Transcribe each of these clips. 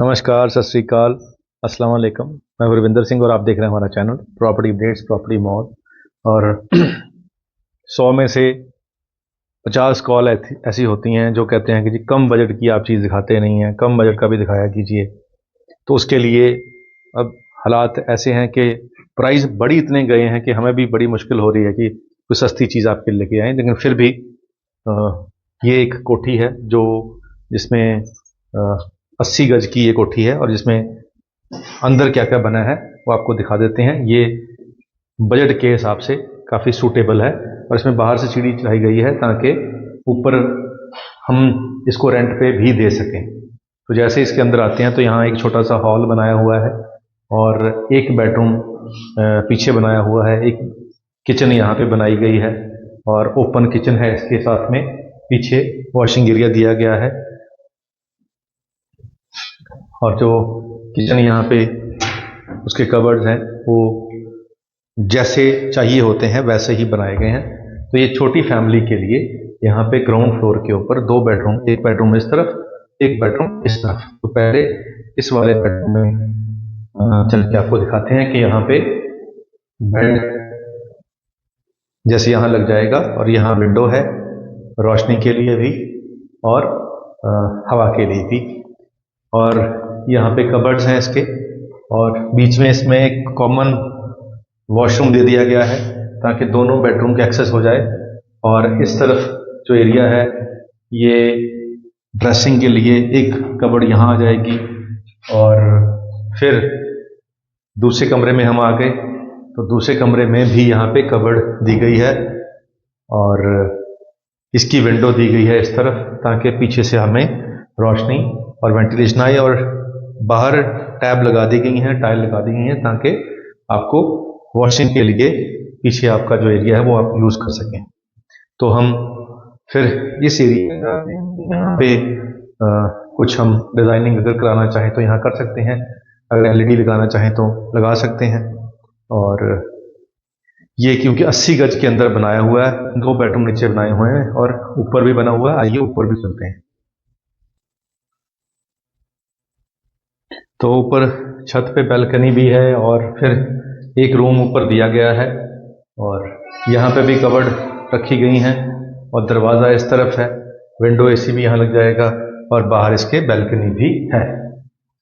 नमस्कार, सत श्री अकाल, अस्सलाम वालेकुम। मैं गुरविंदर सिंह और आप देख रहे हैं हमारा channel property updates, property mall. और 100 में से 50 कॉल ऐसी होती हैं जो कहते हैं कि जी कम बजट की आप चीज़ दिखाते नहीं हैं, कम बजट का भी दिखाया कीजिए। तो उसके लिए अब हालात ऐसे हैं कि प्राइस बढ़ी इतने गए हैं कि हमें भी बड़ी मुश्किल हो रही है कि कोई सस्ती चीज़ आपके लेके आएँ। लेकिन फिर भी ये एक कोठी है जिसमें 80 गज की ये कोठी है और जिसमें अंदर क्या क्या बना है वो आपको दिखा देते हैं। ये बजट के हिसाब से काफ़ी सूटेबल है और इसमें बाहर से सीढ़ी चढ़ाई गई है ताकि ऊपर हम इसको रेंट पे भी दे सकें। तो जैसे इसके अंदर आते हैं तो यहाँ एक छोटा सा हॉल बनाया हुआ है और एक बेडरूम पीछे बनाया हुआ है, एक किचन यहाँ पे बनाई गई है और ओपन किचन है। इसके साथ में पीछे वॉशिंग एरिया दिया गया है और जो किचन यहाँ पे उसके कवर्ड्स हैं वो जैसे चाहिए होते हैं वैसे ही बनाए गए हैं। तो ये छोटी फैमिली के लिए यहाँ पे ग्राउंड फ्लोर के ऊपर 2 बेडरूम, एक बेडरूम इस तरफ, एक बेडरूम इस तरफ। तो पहले इस वाले बेडरूम में चल के आपको दिखाते हैं कि यहाँ पे बेड जैसे यहाँ लग जाएगा और यहाँ विंडो है रोशनी के लिए भी और हवा के लिए भी, और यहाँ पे कबर्ड्स हैं इसके, और बीच में इसमें एक कॉमन वॉशरूम दे दिया गया है ताकि दोनों बेडरूम के एक्सेस हो जाए। और इस तरफ जो एरिया है ये ड्रेसिंग के लिए एक कबर्ड यहाँ आ जाएगी और फिर दूसरे कमरे में हम आ गए तो दूसरे कमरे में भी यहाँ पे कबर्ड दी गई है और इसकी विंडो दी गई है इस तरफ ताकि पीछे से हमें रोशनी और वेंटिलेशन आए, और बाहर टैब लगा दी गई हैं, टाइल लगा दी गई हैं ताकि आपको वॉशिंग के लिए पीछे आपका जो एरिया है वो आप यूज़ कर सकें। तो हम फिर इस एरिया पे कुछ हम डिज़ाइनिंग अगर कराना चाहें तो यहाँ कर सकते हैं, अगर एलईडी लगाना चाहें तो लगा सकते हैं। और ये क्योंकि 80 गज के अंदर बनाया हुआ है, 2 बेडरूम नीचे बनाए हुए हैं और ऊपर भी बना हुआ है। आइए ऊपर भी चलते हैं। तो ऊपर छत पे बैल्कनी भी है और फिर एक रूम ऊपर दिया गया है और यहाँ पे भी कबर्ड रखी गई हैं और दरवाज़ा इस तरफ है, विंडो एसी भी यहाँ लग जाएगा और बाहर इसके बैल्कनी भी है।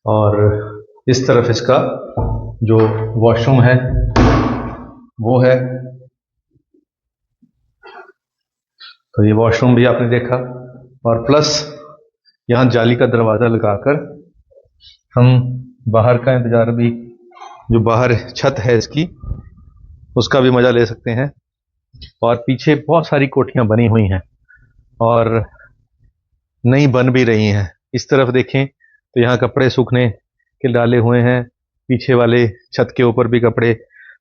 और इस तरफ इसका जो वॉशरूम है वो है, तो ये वॉशरूम भी आपने देखा। और प्लस यहाँ जाली का दरवाज़ा लगाकर हम बाहर का इंतज़ार भी, जो बाहर छत है इसकी उसका भी मज़ा ले सकते हैं। और पीछे बहुत सारी कोठियाँ बनी हुई हैं और नई बन भी रही हैं। इस तरफ देखें तो यहाँ कपड़े सूखने के डाले हुए हैं, पीछे वाले छत के ऊपर भी कपड़े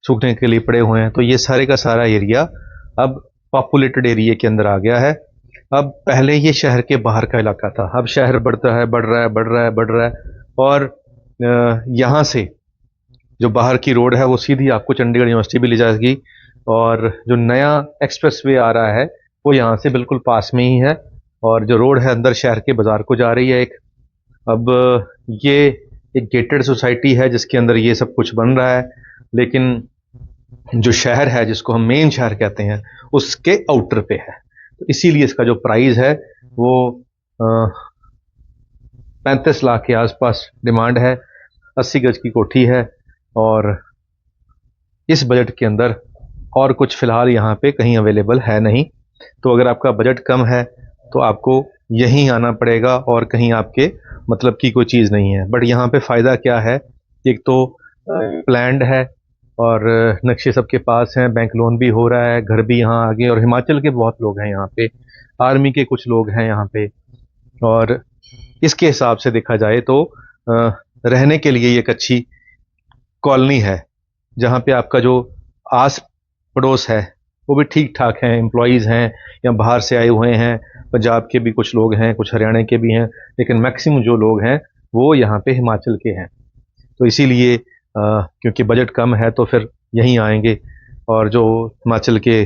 सूखने के लिए पड़े हुए हैं। तो ये सारे का सारा एरिया अब पॉपुलेटेड एरिया के अंदर आ गया है। अब पहले ये शहर के बाहर का इलाका था, अब शहर बढ़ता है, बढ़ रहा है, बढ़ रहा है, बढ़ रहा है और यहाँ से जो बाहर की रोड है वो सीधी आपको चंडीगढ़ यूनिवर्सिटी भी ले जाएगी और जो नया एक्सप्रेसवे आ रहा है वो यहाँ से बिल्कुल पास में ही है और जो रोड है अंदर शहर के बाज़ार को जा रही है एक। अब ये एक गेटेड सोसाइटी है जिसके अंदर ये सब कुछ बन रहा है, लेकिन जो शहर है जिसको हम मेन शहर कहते हैं उसके आउटर पे है। तो इसीलिए इसका जो प्राइस है वो 35 लाख के आसपास डिमांड है। 80 गज की कोठी है और इस बजट के अंदर और कुछ फ़िलहाल यहाँ पे कहीं अवेलेबल है नहीं। तो अगर आपका बजट कम है तो आपको यहीं आना पड़ेगा और कहीं आपके मतलब की कोई चीज़ नहीं है। बट यहाँ पे फ़ायदा क्या है, एक तो प्लैंड है और नक्शे सबके पास हैं, बैंक लोन भी हो रहा है, घर भी यहाँ आगे, और हिमाचल के बहुत लोग हैं यहाँ पे, आर्मी के कुछ लोग हैं यहाँ पे। और इसके हिसाब से देखा जाए तो रहने के लिए एक अच्छी कॉलोनी है जहाँ पे आपका जो आस पड़ोस है वो भी ठीक ठाक हैं, एम्प्लॉयज़ हैं या बाहर से आए हुए हैं, पंजाब के भी कुछ लोग हैं, कुछ हरियाणा के भी हैं, लेकिन मैक्सिमम जो लोग हैं वो यहाँ पे हिमाचल के हैं। तो इसीलिए क्योंकि बजट कम है तो फिर यहीं आएंगे। और जो हिमाचल के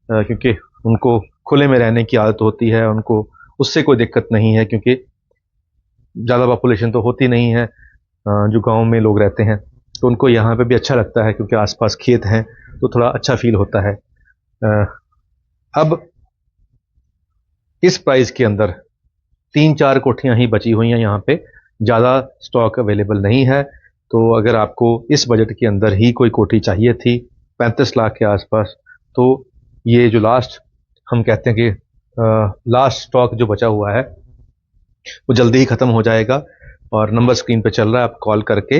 क्योंकि उनको खुले में रहने की आदत होती है, उनको उससे कोई दिक्कत नहीं है क्योंकि ज़्यादा पॉपुलेशन तो होती नहीं है, जो गांव में लोग रहते हैं तो उनको यहाँ पे भी अच्छा लगता है, क्योंकि आसपास खेत हैं तो थोड़ा अच्छा फील होता है। अब इस प्राइस के अंदर 3-4 कोठियाँ ही बची हुई हैं यहाँ पे, ज़्यादा स्टॉक अवेलेबल नहीं है। तो अगर आपको इस बजट के अंदर ही कोई कोठी चाहिए थी 35 लाख के आसपास, तो ये जो लास्ट हम कहते हैं कि लास्ट स्टॉक जो बचा हुआ है वो जल्दी ही ख़त्म हो जाएगा, और नंबर स्क्रीन पे चल रहा है, आप कॉल करके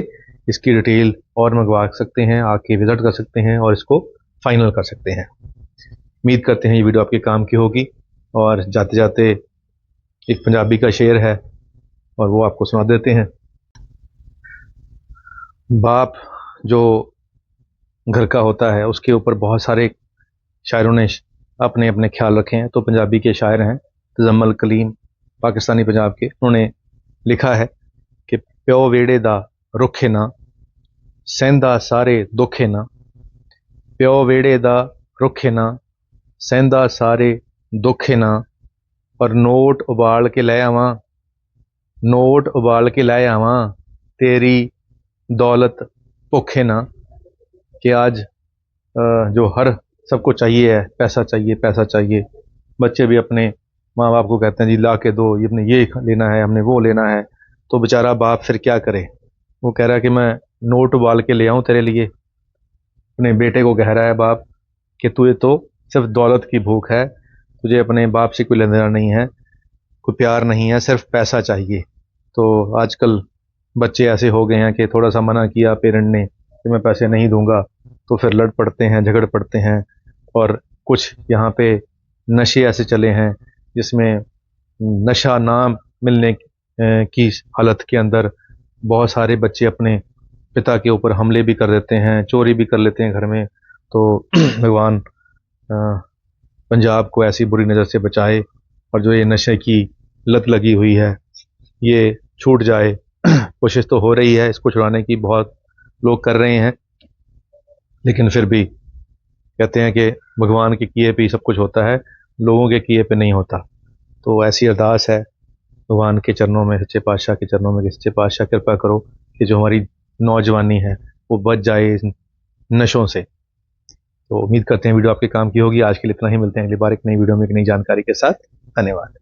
इसकी डिटेल और मंगवा सकते हैं, आके विज़िट कर सकते हैं और इसको फाइनल कर सकते हैं। उम्मीद करते हैं ये वीडियो आपके काम की होगी, और जाते जाते एक पंजाबी का शेर है और वो आपको सुना देते हैं। बाप जो घर का होता है उसके ऊपर बहुत सारे शायरों ने अपने अपने ख्याल रखे हैं। तो पंजाबी के शायर हैं तजम्मल कलीम, पाकिस्तानी पंजाब के, उन्होंने लिखा है कि प्यो वेड़े दा रुखे ना, सहंदा सारे दुखे ना। प्यो वेड़े दा रुखे ना, सहंदा सारे दुखे ना, पर नोट उबाल के ले आवां, नोट उबाल के ले आवां, तेरी दौलत भुखे ना। कि आज जो हर सबको चाहिए है, पैसा चाहिए पैसा चाहिए, बच्चे भी अपने माँ बाप को कहते हैं जी ला के दो, ये हमने ये लेना है, हमने वो लेना है। तो बेचारा बाप फिर क्या करे, वो कह रहा है कि मैं नोट उबाल के ले आऊँ तेरे लिए। अपने बेटे को कह रहा है बाप कि तुझे तो सिर्फ दौलत की भूख है, तुझे अपने बाप से कोई लेना देना नहीं है, कोई प्यार नहीं है, सिर्फ पैसा चाहिए। तो आजकल बच्चे ऐसे हो गए हैं कि थोड़ा सा मना किया पेरेंट ने कि मैं पैसे नहीं दूंगा तो फिर लड़ पड़ते हैं, झगड़ पड़ते हैं। और कुछ यहाँ पे नशे ऐसे चले हैं जिसमें नशा ना मिलने की हालत के अंदर बहुत सारे बच्चे अपने पिता के ऊपर हमले भी कर देते हैं, चोरी भी कर लेते हैं घर में। तो भगवान पंजाब को ऐसी बुरी नज़र से बचाए, और जो ये नशे की लत लगी हुई है ये छूट जाए। कोशिश तो हो रही है इसको छुड़ाने की, बहुत लोग कर रहे हैं, लेकिन फिर भी कहते हैं कि भगवान के किए पे ही सब कुछ होता है, लोगों के किए पे नहीं होता। तो ऐसी अरदास है भगवान के चरणों में, सच्चे पातशाह के चरणों में कि सच्चे पातशाह कृपा करो कि जो हमारी नौजवानी है वो बच जाए इस नशों से। तो उम्मीद करते हैं वीडियो आपके काम की होगी। आज के लिए इतना ही, मिलते हैं अगली बार एक नई वीडियो में एक नई जानकारी के साथ। धन्यवाद।